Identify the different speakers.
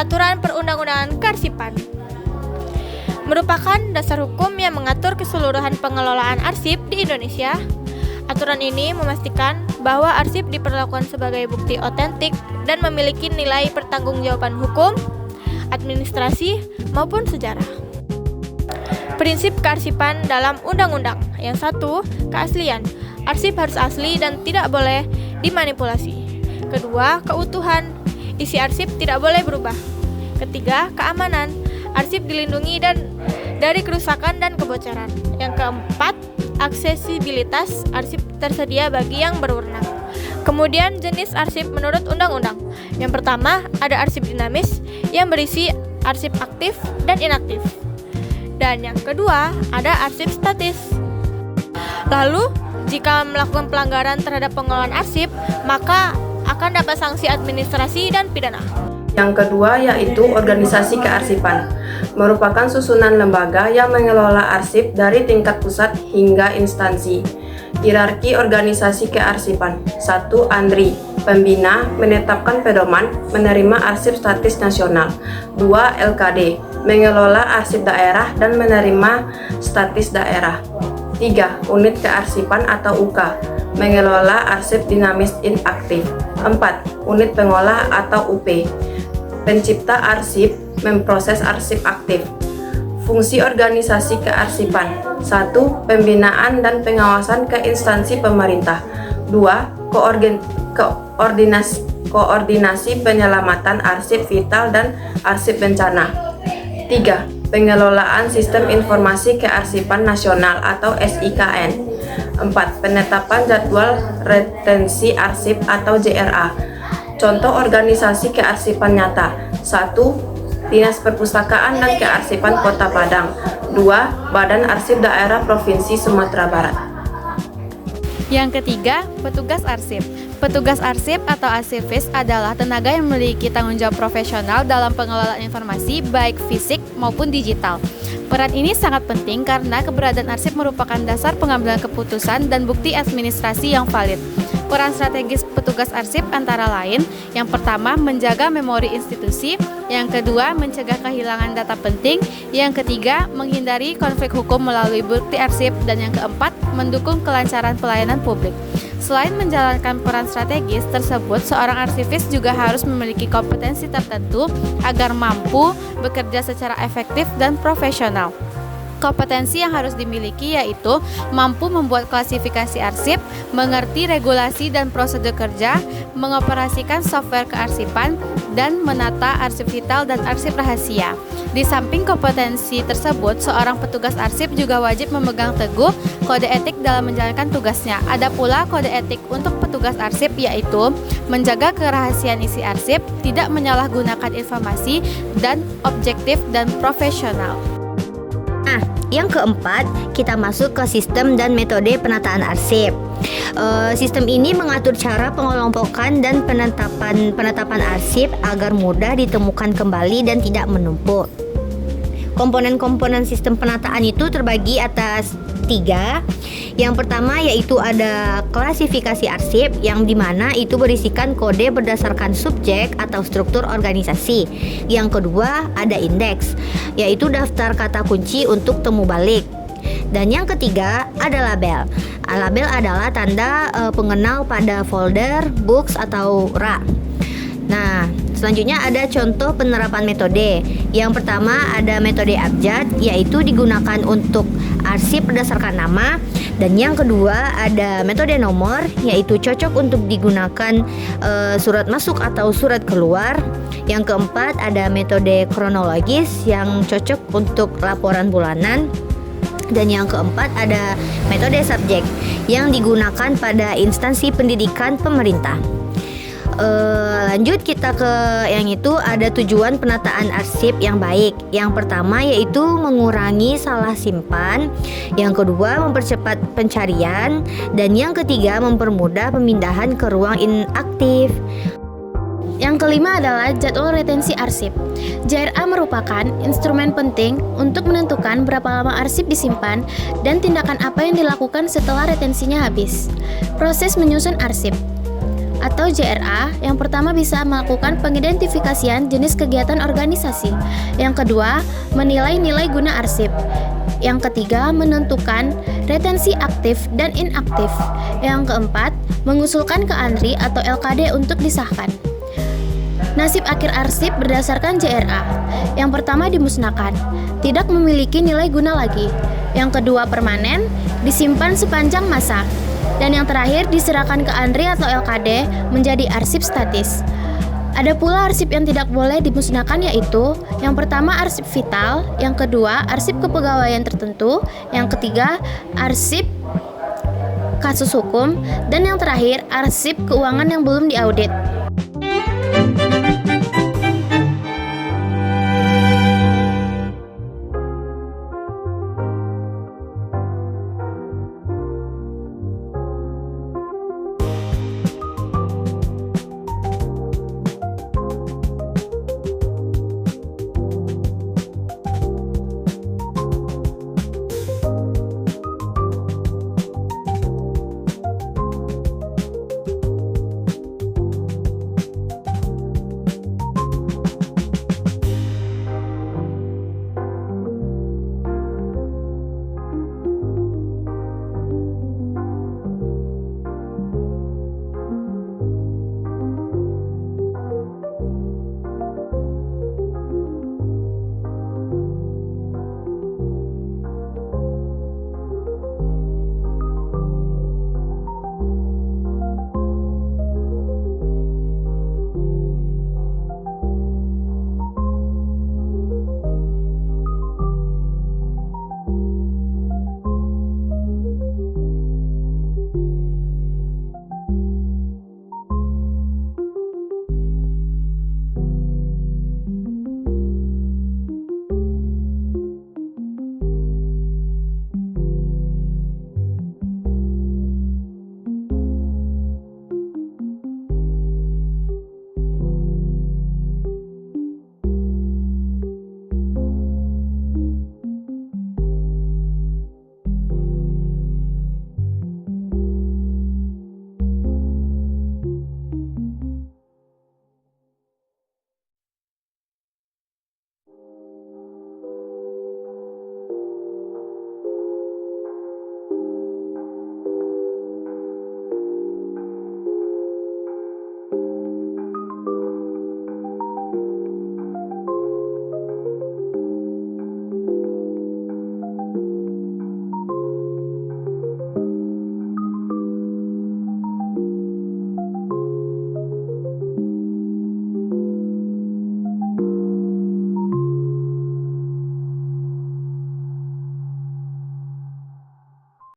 Speaker 1: Peraturan Perundang-undangan Kearsipan merupakan dasar hukum yang mengatur keseluruhan pengelolaan arsip di Indonesia. Aturan ini memastikan bahwa arsip diperlakukan sebagai bukti otentik dan memiliki nilai pertanggungjawaban hukum, administrasi, maupun sejarah. Prinsip kearsipan dalam undang-undang. Yang satu, keaslian. Arsip harus asli dan tidak boleh dimanipulasi. Kedua, keutuhan. Isi arsip tidak boleh berubah. Ketiga, keamanan. Arsip dilindungi dari kerusakan dan kebocoran. Yang keempat, aksesibilitas. Arsip tersedia bagi yang berwenang. Kemudian jenis arsip menurut undang-undang. Yang pertama, ada arsip dinamis yang berisi arsip aktif dan inaktif. Dan yang kedua, ada arsip statis. Lalu, jika melakukan pelanggaran terhadap pengelolaan arsip, maka akan dapat sanksi administrasi dan pidana.
Speaker 2: Yang kedua yaitu organisasi kearsipan, merupakan susunan lembaga yang mengelola arsip dari tingkat pusat hingga instansi. Hierarki organisasi kearsipan. 1. ANDRI, pembina, menetapkan pedoman, menerima arsip statis nasional. 2. LKD, mengelola arsip daerah dan menerima statis daerah. 3. Unit kearsipan atau UK, mengelola arsip dinamis inaktif. 4. Unit pengolah atau UP, pencipta arsip, memproses arsip aktif. Fungsi organisasi kearsipan. 1. Pembinaan dan pengawasan ke instansi pemerintah. 2. Koordinasi penyelamatan arsip vital dan arsip bencana. 3. Pengelolaan Sistem Informasi Kearsipan Nasional atau SIKN. 4. Penetapan jadwal retensi arsip atau JRA. Contoh organisasi kearsipan nyata. 1. Dinas Perpustakaan dan Kearsipan Kota Padang. 2. Badan Arsip Daerah Provinsi Sumatera Barat.
Speaker 3: Yang ketiga, petugas arsip. Petugas arsip atau arsivis adalah tenaga yang memiliki tanggung jawab profesional dalam pengelolaan informasi baik fisik maupun digital. Peran ini sangat penting karena keberadaan arsip merupakan dasar pengambilan keputusan dan bukti administrasi yang valid. Peran strategis petugas arsip antara lain, yang pertama menjaga memori institusi, yang kedua mencegah kehilangan data penting, yang ketiga menghindari konflik hukum melalui bukti arsip, dan yang keempat mendukung kelancaran pelayanan publik. Selain menjalankan peran strategis tersebut, seorang arsivis juga harus memiliki kompetensi tertentu agar mampu bekerja secara efektif dan profesional. Kompetensi yang harus dimiliki yaitu mampu membuat klasifikasi arsip, mengerti regulasi dan prosedur kerja, mengoperasikan software kearsipan, dan menata arsip vital dan arsip rahasia. Di samping kompetensi tersebut, seorang petugas arsip juga wajib memegang teguh kode etik dalam menjalankan tugasnya. Ada pula kode etik untuk petugas arsip yaitu menjaga kerahasiaan isi arsip, tidak menyalahgunakan informasi, dan objektif dan profesional.
Speaker 4: Nah, yang keempat, kita masuk ke sistem dan metode penataan arsip. Sistem ini mengatur cara pengelompokan dan penetapan arsip agar mudah ditemukan kembali dan tidak menumpuk. Komponen-komponen sistem penataan itu terbagi atas 3. Yang pertama yaitu ada klasifikasi arsip, yang dimana itu berisikan kode berdasarkan subjek atau struktur organisasi. Yang kedua ada indeks, yaitu daftar kata kunci untuk temu balik. Dan yang ketiga ada label. Label adalah tanda pengenal pada folder, books, atau rak. Nah, selanjutnya ada contoh penerapan metode. Yang pertama ada metode abjad, yaitu digunakan untuk arsip berdasarkan nama. Dan yang kedua ada metode nomor, yaitu cocok untuk digunakan surat masuk atau surat keluar. Yang keempat ada metode kronologis yang cocok untuk laporan bulanan. Dan yang keempat ada metode subjek yang digunakan pada instansi pendidikan pemerintah. Lanjut kita ke yang itu ada tujuan penataan arsip yang baik. Yang pertama yaitu mengurangi salah simpan, yang kedua mempercepat pencarian, dan yang ketiga mempermudah pemindahan ke ruang inaktif.
Speaker 5: Yang kelima adalah jadwal retensi arsip. JRA merupakan instrumen penting untuk menentukan berapa lama arsip disimpan dan tindakan apa yang dilakukan setelah retensinya habis. Proses menyusun arsip. atau JRA. Yang pertama bisa melakukan pengidentifikasian jenis kegiatan organisasi. Yang kedua, menilai nilai guna arsip. Yang ketiga, menentukan retensi aktif dan inaktif. Yang keempat, mengusulkan ke ANRI atau LKD untuk disahkan. Nasib akhir arsip berdasarkan JRA. Yang pertama, dimusnahkan, tidak memiliki nilai guna lagi. Yang kedua, permanen, disimpan sepanjang masa. Dan yang terakhir, diserahkan ke ANRI atau LKD menjadi arsip statis. Ada pula arsip yang tidak boleh dimusnahkan, yaitu yang pertama arsip vital, yang kedua arsip kepegawaian tertentu, yang ketiga arsip kasus hukum, dan yang terakhir arsip keuangan yang belum diaudit.